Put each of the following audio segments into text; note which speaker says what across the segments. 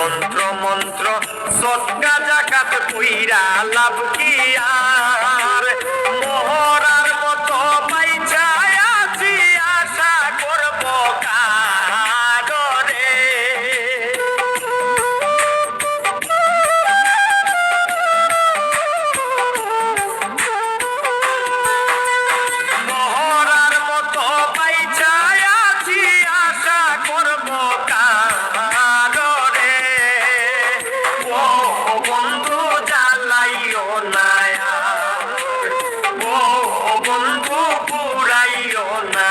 Speaker 1: তন্ত্র মন্ত্র সৎকা জাকাত কইরা লাভ কি আর মোহরার মতো বাইচায় আছি আশা করব কারে মোহরার মতো বাইচায় আছি আশা করব কারে ও বন্ধু জ্বালাইও না ও বন্ধু পুরাইও না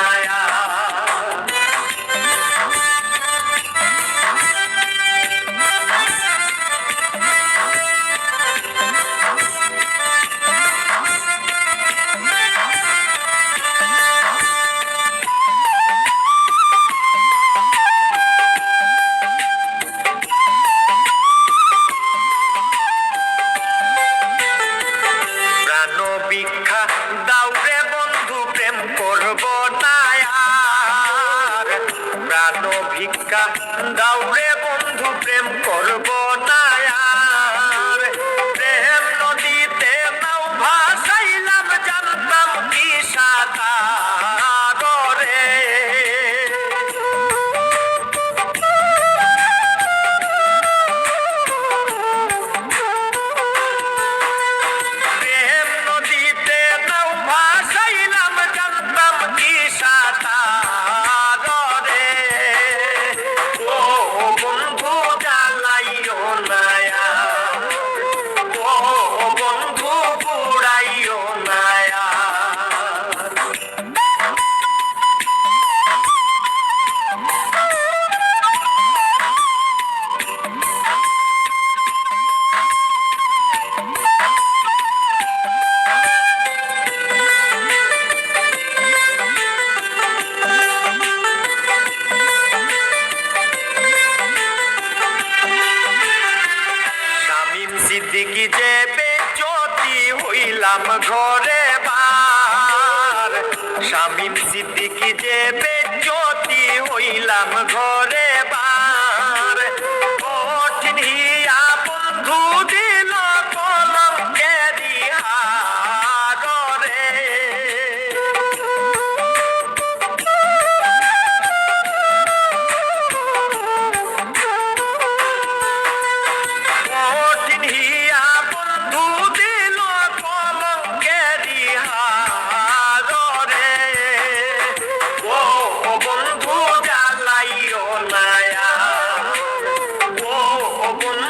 Speaker 1: প্রাণ ভিক্ষা দাও রে বন্ধু প্রেম করব না আর প্রাণ ভিক্ষা দাও রে বন্ধু প্রেম করব না আর প্রেম নদীতে নাও ভাসাইলাম জানতাম কি সাঁতার রে প্রেম নদীতে নাও ভাসাইলাম জানতাম কি সাঁতার রে ও বন্ধু জ্বালাইও না ও বন্ধু পুরাইও না শামীম সিদ্দিকী যে বেজ্জতি হইলাম ঘরে বার শামীম সিদ্দিকী যে বেজ্জতি হইলাম ঘরে বার কঠিন হিয়া বন্ধু দিল কলঙ্কেরি হার রে কঠিন হিয়া বন্ধু দিল কলঙ্কেরি হার রে ও বন্ধু জ্বালাইও না ও বন্ধু